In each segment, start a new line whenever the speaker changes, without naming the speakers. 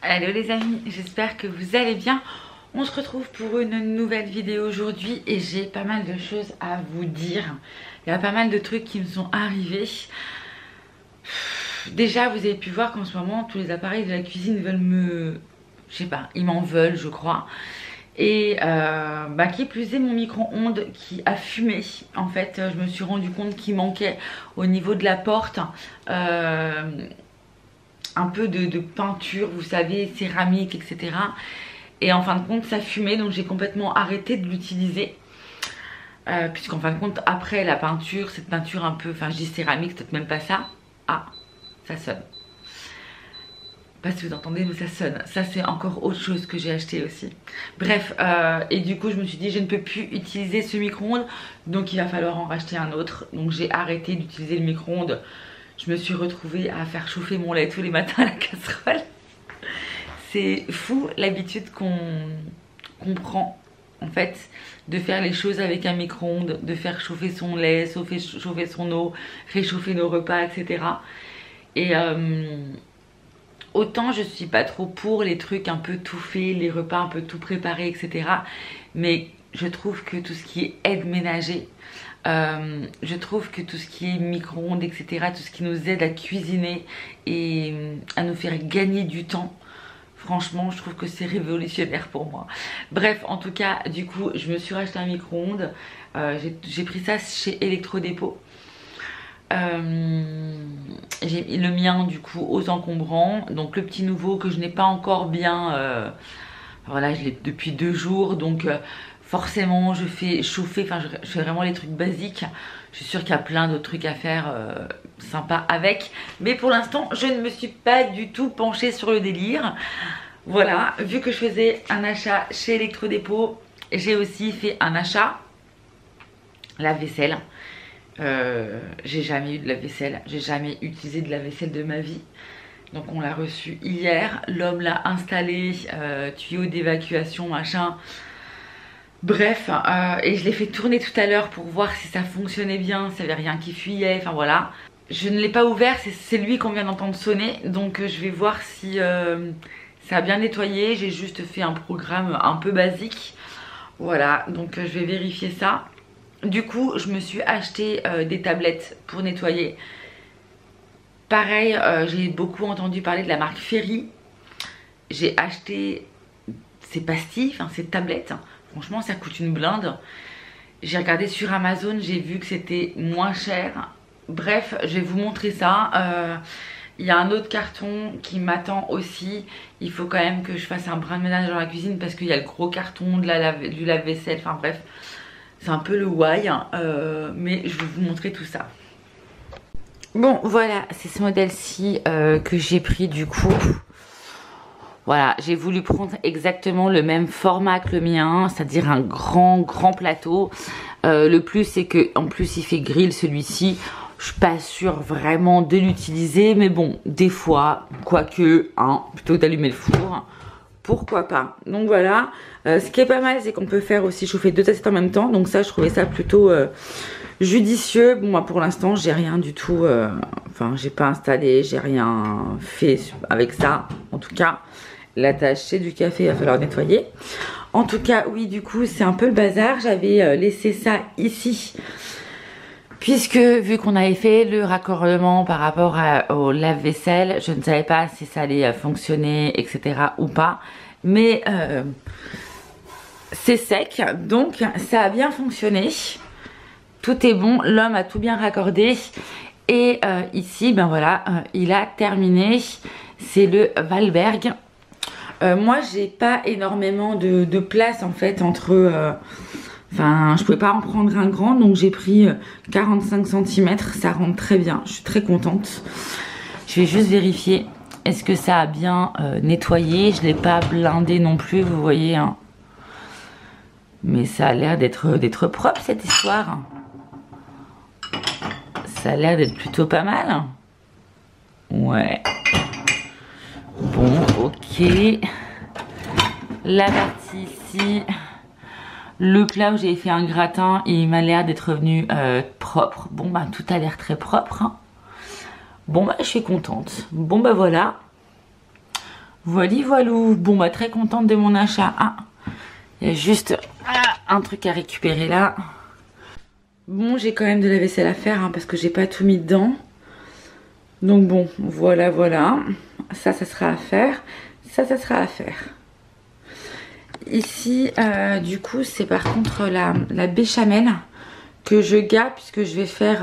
Hello les amis, j'espère que vous allez bien. On se retrouve pour une nouvelle vidéo aujourd'hui et j'ai pas mal de choses à vous dire. Il y a pas mal de trucs qui me sont arrivés. Déjà vous avez pu voir qu'en ce moment tous les appareils de la cuisine veulent me... Je sais pas, ils m'en veulent je crois. Et qui plus est mon micro-ondes qui a fumé. En fait je me suis rendu compte qu'il manquait au niveau de la porte un peu de peinture, vous savez, céramique, etc. Et en fin de compte, ça fumait, donc j'ai complètement arrêté de l'utiliser. Puisqu'en fin de compte, après la peinture, cette peinture un peu, enfin je dis céramique, c'est peut-être même pas ça. Ah, ça sonne. Pas si vous entendez, mais ça sonne. Ça, c'est encore autre chose que j'ai acheté aussi. Bref, et du coup, je me suis dit, je ne peux plus utiliser ce micro-ondes, donc il va falloir en racheter un autre. Donc j'ai arrêté d'utiliser le micro-ondes. Je me suis retrouvée à faire chauffer mon lait tous les matins à la casserole. C'est fou l'habitude qu'on prend en fait de faire les choses avec un micro-ondes, de faire chauffer son lait, chauffer son eau, réchauffer nos repas, etc. Et autant je suis pas trop pour les trucs un peu tout faits, les repas un peu tout préparés, etc. Mais je trouve que tout ce qui est aide ménager, je trouve que tout ce qui est micro-ondes, etc., tout ce qui nous aide à cuisiner et à nous faire gagner du temps, franchement, je trouve que c'est révolutionnaire pour moi. Bref, en tout cas, du coup, je me suis racheté un micro-ondes. J'ai pris ça chez Electrodépôt. J'ai mis le mien, du coup, aux encombrants. Donc, le petit nouveau que je n'ai pas encore bien... voilà, je l'ai depuis 2 jours, donc... forcément je fais chauffer, enfin je fais vraiment les trucs basiques. Je suis sûre qu'il y a plein d'autres trucs à faire sympa avec. Mais pour l'instant je ne me suis pas du tout penchée sur le délire. Voilà, vu que je faisais un achat chez Electrodépôt, j'ai aussi fait un achat lave-vaisselle. J'ai jamais eu de lave-vaisselle, j'ai jamais utilisé de lave-vaisselle de ma vie. Donc on l'a reçu hier, l'homme l'a installé, tuyau d'évacuation machin. Bref, et je l'ai fait tourner tout à l'heure pour voir si ça fonctionnait bien, s'il n'y avait rien qui fuyait, enfin voilà. Je ne l'ai pas ouvert, c'est lui qu'on vient d'entendre sonner, donc je vais voir si ça a bien nettoyé. J'ai juste fait un programme un peu basique, voilà, donc je vais vérifier ça. Du coup, je me suis acheté des tablettes pour nettoyer. Pareil, j'ai beaucoup entendu parler de la marque Ferry. J'ai acheté ces pastilles, enfin ces tablettes. Franchement, ça coûte une blinde. J'ai regardé sur Amazon, j'ai vu que c'était moins cher. Bref, je vais vous montrer ça. Il y a un autre carton qui m'attend aussi. Il faut quand même que je fasse un brin de ménage dans la cuisine parce qu'il y a le gros carton de du lave-vaisselle. Enfin bref, c'est un peu le why. Mais je vais vous montrer tout ça. Bon, voilà, c'est ce modèle-ci que j'ai pris du coup. Voilà, j'ai voulu prendre exactement le même format que le mien, c'est-à-dire un grand plateau. Le plus, c'est que en plus il fait grill celui-ci. Je suis pas sûre vraiment de l'utiliser, mais bon, des fois, quoique, hein, plutôt d'allumer le four, pourquoi pas. Donc voilà, ce qui est pas mal, c'est qu'on peut faire aussi chauffer 2 assiettes en même temps. Donc ça, je trouvais ça plutôt judicieux. Bon, moi pour l'instant, j'ai rien du tout, enfin, j'ai pas installé, j'ai rien fait avec ça, en tout cas. La tâche, c'est du café, il va falloir nettoyer. En tout cas, oui, du coup, c'est un peu le bazar. J'avais laissé ça ici. Puisque, vu qu'on avait fait le raccordement par rapport au lave-vaisselle, je ne savais pas si ça allait fonctionner, etc. ou pas. Mais c'est sec, donc ça a bien fonctionné. Tout est bon, l'homme a tout bien raccordé. Et ici, ben voilà, il a terminé. C'est le Valberg. Moi j'ai pas énormément de place en fait entre enfin je pouvais pas en prendre un grand, donc j'ai pris 45 cm. Ça rentre très bien, je suis très contente. Je vais juste vérifier est-ce que ça a bien nettoyé. Je l'ai pas blindé non plus, vous voyez hein. Mais ça a l'air d'être propre cette histoire. Ça a l'air d'être plutôt pas mal. Ouais. Bon, ok. La partie ici, le plat où j'avais fait un gratin, il m'a l'air d'être revenu propre. Bon, bah tout a l'air très propre. Hein. Bon, bah je suis contente. Bon, bah voilà. Voilà, voilou. Bon, bah très contente de mon achat. Ah, il y a juste un truc à récupérer là. Bon, j'ai quand même de la vaisselle à faire hein, parce que j'ai pas tout mis dedans. Donc bon, voilà, voilà. Ça sera à faire. Ça sera à faire. Ici, du coup, c'est par contre la béchamel que je garde puisque je vais faire,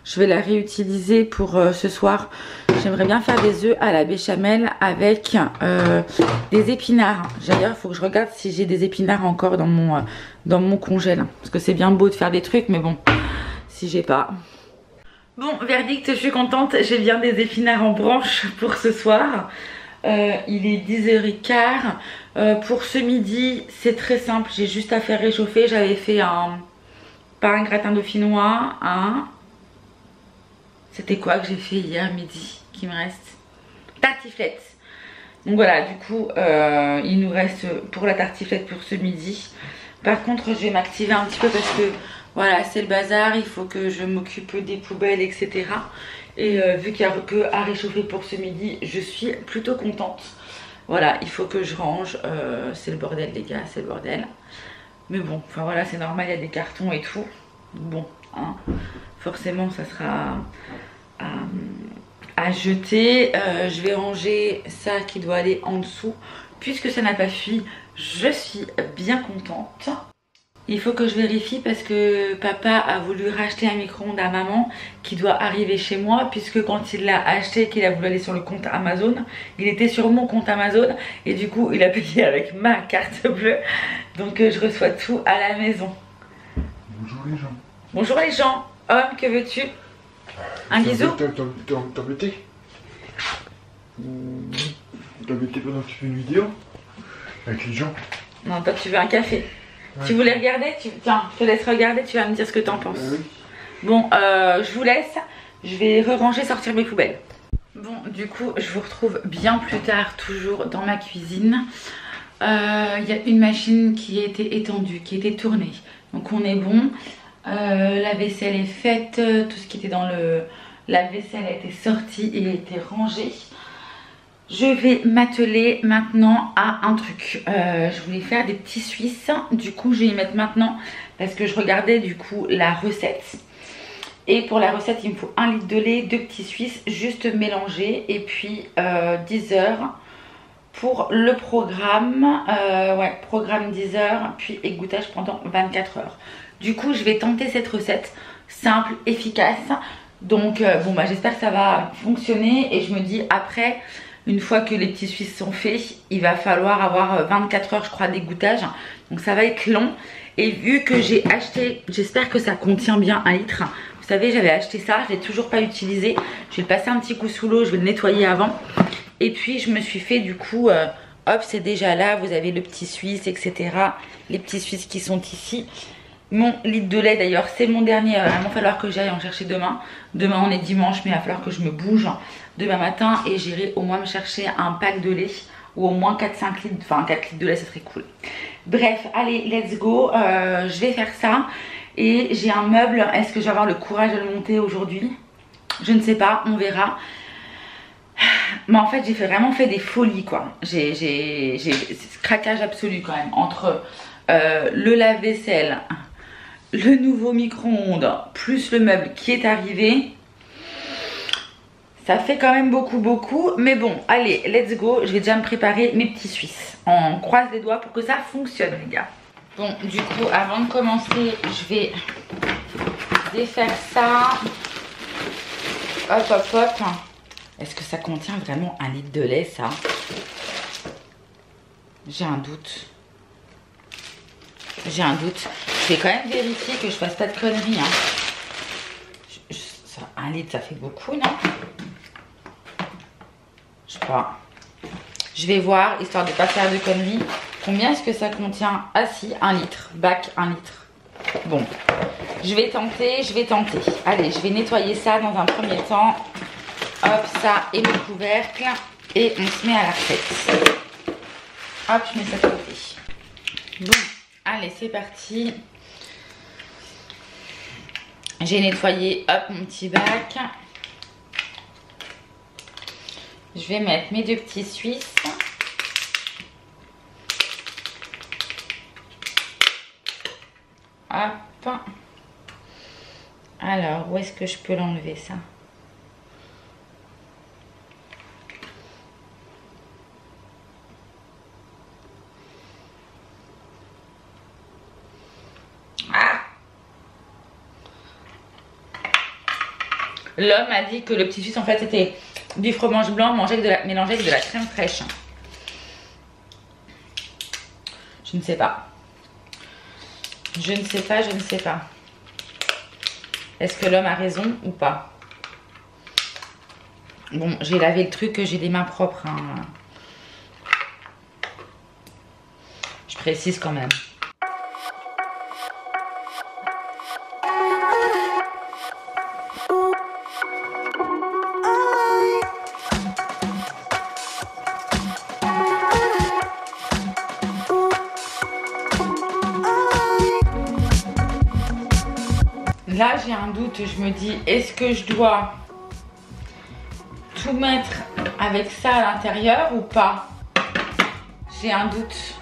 je vais la réutiliser pour ce soir. J'aimerais bien faire des œufs à la béchamel avec des épinards. D'ailleurs, il faut que je regarde si j'ai des épinards encore dans mon congèle. Parce que c'est bien beau de faire des trucs, mais bon, si j'ai pas. Bon, verdict, je suis contente. J'ai bien des épinards en branche pour ce soir. Il est 10h15. Pour ce midi, c'est très simple. J'ai juste à faire réchauffer. J'avais fait pas un gratin dauphinois, c'était quoi que j'ai fait hier midi qui me reste? Tartiflette. Donc voilà, du coup, il nous reste pour la tartiflette pour ce midi. Par contre, je vais m'activer un petit peu parce que voilà, c'est le bazar. Il faut que je m'occupe des poubelles, etc. Et vu qu'il n'y a que à réchauffer pour ce midi, je suis plutôt contente. Voilà, il faut que je range. C'est le bordel, les gars, c'est le bordel. Mais bon, enfin voilà, c'est normal, il y a des cartons et tout. Bon, hein, forcément, ça sera à jeter. Je vais ranger ça qui doit aller en dessous. Puisque ça n'a pas fui, je suis bien contente. Il faut que je vérifie parce que papa a voulu racheter un micro-ondes à maman qui doit arriver chez moi, puisque quand il l'a acheté, qu'il a voulu aller sur le compte Amazon, il était sur mon compte Amazon et du coup il a payé avec ma carte bleue. Donc je reçois tout à la maison.
Bonjour les gens.
Bonjour les gens. Homme, que veux-tu? Un bisou?
T'es embêté? T'es embêté pendant que tu fais une vidéo? Avec les gens?
Non, toi tu veux un café. Ouais. Tu voulais regarder? Tiens, je te laisse regarder, tu vas me dire ce que t'en penses. Oui. Bon, je vous laisse. Je vais ranger, sortir mes poubelles. Bon, du coup, je vous retrouve bien plus tard, toujours dans ma cuisine. Il y a une machine qui a été étendue, qui a été tournée. Donc on est bon. La vaisselle est faite. Tout ce qui était dans la vaisselle a été sorti et a été rangé. Je vais m'atteler maintenant à un truc. Je voulais faire des petits suisses. Du coup, je vais y mettre maintenant parce que je regardais du coup la recette. Et pour la recette, il me faut 1 litre de lait, 2 petits suisses, juste mélangés. Et puis 10 heures pour le programme. Ouais, programme 10 heures, puis égouttage pendant 24 heures. Du coup, je vais tenter cette recette simple, efficace. Donc, bon, bah, j'espère que ça va fonctionner. Et je me dis après... Une fois que les petits suisses sont faits, il va falloir avoir 24 heures je crois d'égouttage. Donc ça va être long. Et vu que j'ai acheté, j'espère que ça contient bien 1 litre. Vous savez, j'avais acheté ça, je ne l'ai toujours pas utilisé. Je vais le passer un petit coup sous l'eau, je vais le nettoyer avant. Et puis je me suis fait du coup, hop c'est déjà là, vous avez le petit suisse, etc. Les petits suisses qui sont ici. Mon litre de lait d'ailleurs, c'est mon dernier. Il va falloir que j'aille en chercher demain. Demain on est dimanche, mais il va falloir que je me bouge demain matin et j'irai au moins me chercher un pack de lait ou au moins 4-5 litres, enfin 4 litres de lait, ça serait cool. Bref, allez, let's go. Je vais faire ça et j'ai un meuble. Est-ce que je vais avoir le courage de le monter aujourd'hui? Je ne sais pas, on verra. Mais en fait, j'ai vraiment fait des folies quoi. J'ai craquage absolu quand même entre le lave-vaisselle, le nouveau micro-ondes, plus le meuble qui est arrivé. Ça fait quand même beaucoup. Mais bon, allez, let's go. Je vais déjà me préparer mes petits suisses. On croise les doigts pour que ça fonctionne, les gars. Bon, du coup, avant de commencer, je vais défaire ça. Hop. Est-ce que ça contient vraiment 1 litre de lait, ça? J'ai un doute. J'ai un doute. Je vais quand même vérifier que je fasse pas de conneries. Hein. 1 litre, ça fait beaucoup, non? Je sais pas. Je vais voir, histoire de pas faire de conneries. Combien est-ce que ça contient? Ah si, 1 litre. Bac 1 litre. Bon. Je vais tenter. Allez, je vais nettoyer ça dans un premier temps. Hop, ça et le couvercle. Et on se met à la recette. Hop, je mets ça de côté. Bon. Allez, c'est parti. J'ai nettoyé, hop, mon petit bac. Je vais mettre mes 2 petits Suisses. Hop. Alors, où est-ce que je peux l'enlever ça? L'homme a dit que le petit Suisse en fait c'était du fromage blanc mélangé avec de la crème fraîche. Je ne sais pas. Je ne sais pas, je ne sais pas. Est-ce que l'homme a raison ou pas? Bon, j'ai lavé le truc, j'ai des mains propres. Hein. Je précise quand même. Là, j'ai un doute, je me dis, est-ce que je dois tout mettre avec ça à l'intérieur ou pas? J'ai un doute.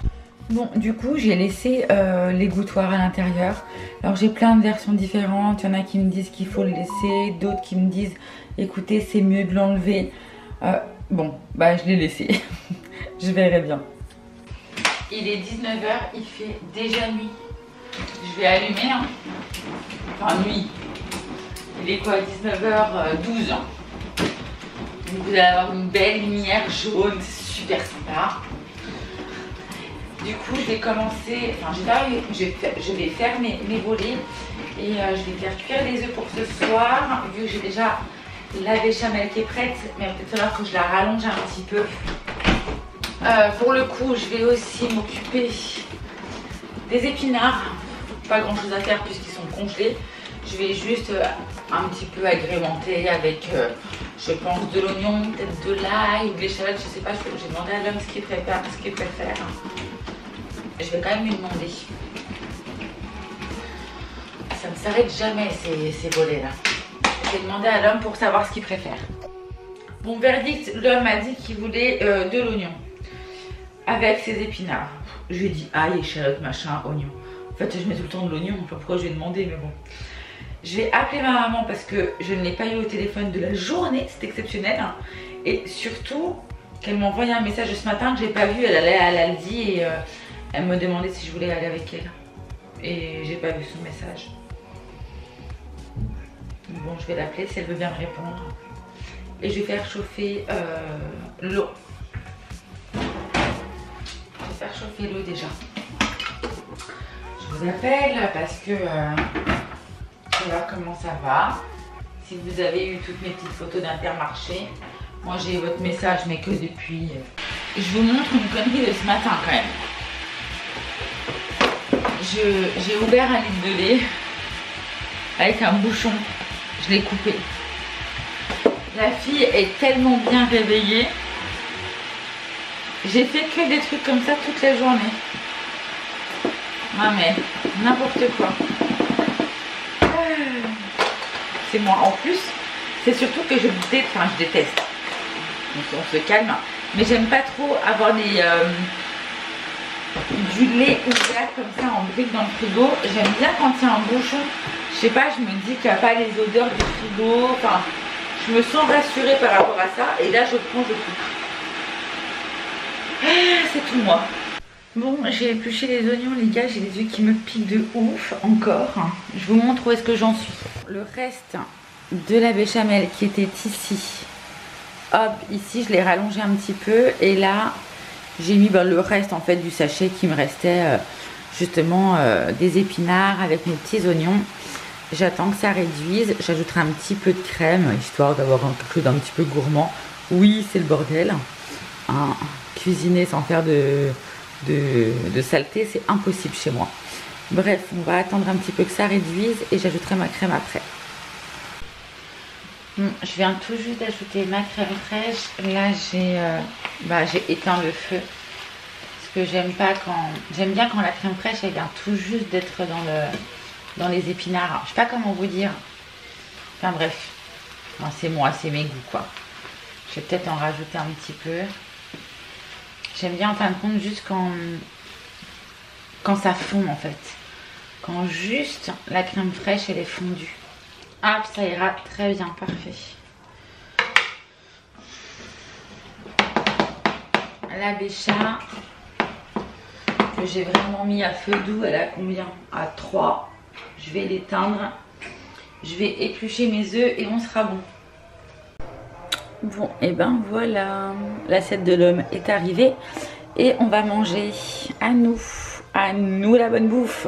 Bon, du coup, j'ai laissé l'égouttoir à l'intérieur. Alors, j'ai plein de versions différentes. Il y en a qui me disent qu'il faut le laisser, d'autres qui me disent, écoutez, c'est mieux de l'enlever. Bon, bah, je l'ai laissé. Je verrai bien. Il est 19 h, il fait déjà nuit. Je vais allumer, hein. Enfin nuit. Il est quoi, 19h12. Hein. Donc vous allez avoir une belle lumière jaune, c'est super sympa. Du coup, je vais commencer, enfin je vais faire mes volets et je vais faire cuire les œufs pour ce soir. Vu que j'ai déjà la béchamel qui est prête, mais il va peut-être falloir que je la rallonge un petit peu. Pour le coup, je vais aussi m'occuper des épinards. Pas grand chose à faire puisqu'ils sont congelés. Je vais juste un petit peu agrémenter avec, je pense, de l'oignon, peut-être de l'ail ou de l'échalote, je sais pas. J'ai demandé à l'homme ce qu'il préfère. Je vais quand même lui demander. Ça ne s'arrête jamais ces volets là. Je vais demander à l'homme pour savoir ce qu'il préfère. Bon, verdict, l'homme m'a dit qu'il voulait de l'oignon avec ses épinards. Je lui ai dit ail, échalote, machin, oignon. En fait, je mets tout le temps de l'oignon, je sais pas pourquoi je lui ai demandé, mais bon. Je vais appeler ma maman parce que je ne l'ai pas eu au téléphone de la journée, c'est exceptionnel. Hein. Et surtout, qu'elle m'a envoyé un message ce matin que je n'ai pas vu, elle allait à l'Aldi et elle me demandait si je voulais aller avec elle. Et j'ai pas vu son message. Bon, je vais l'appeler si elle veut bien me répondre. Et je vais faire chauffer l'eau. Je vais faire chauffer l'eau déjà. Je vous appelle parce que voir comment ça va. Si vous avez eu toutes mes petites photos d'Intermarché, moi j'ai votre message mais que depuis. Je vous montre une connerie de ce matin quand même. J'ai ouvert un litre de lait avec un bouchon. Je l'ai coupé. La fille est tellement bien réveillée. J'ai fait que des trucs comme ça toute la journée. Ah mais n'importe quoi. C'est moi. En plus, c'est surtout que je déteste. On se calme. Mais j'aime pas trop avoir du lait ouvert comme ça en brique dans le frigo. J'aime bien quand il y a un bouchon. Je sais pas, je me dis qu'il n'y a pas les odeurs du frigo. Enfin, je me sens rassurée par rapport à ça. Et là, je prends, je coupe. C'est tout moi. Bon, j'ai épluché les oignons, les gars. J'ai les yeux qui me piquent de ouf encore. Je vous montre où est-ce que j'en suis. Le reste de la béchamel qui était ici. Hop, ici, je l'ai rallongé un petit peu. Et là, j'ai mis le reste en fait du sachet qui me restait justement des épinards avec mes petits oignons. J'attends que ça réduise. J'ajouterai un petit peu de crème, histoire d'avoir quelque chose d'un petit peu gourmand. Oui, c'est le bordel. Hein, cuisiner sans faire de saleté, c'est impossible chez moi. Bref, on va attendre un petit peu que ça réduise et j'ajouterai ma crème après. Je viens tout juste d'ajouter ma crème fraîche. Là, j'ai éteint le feu. Parce que j'aime bien quand la crème fraîche, elle vient tout juste d'être dans les épinards. Alors, je sais pas comment vous dire. Enfin bref. C'est moi, c'est mes goûts quoi. Je vais peut-être en rajouter un petit peu. J'aime bien en fin de compte juste quand ça fond en fait. Quand juste la crème fraîche elle est fondue. Hop, ça ira très bien, parfait. La bécha que j'ai vraiment mis à feu doux, elle a combien? À 3. Je vais l'éteindre. Je vais éplucher mes œufs et on sera bon. Bon, et ben voilà, l'assiette de l'homme est arrivée et on va manger à nous la bonne bouffe.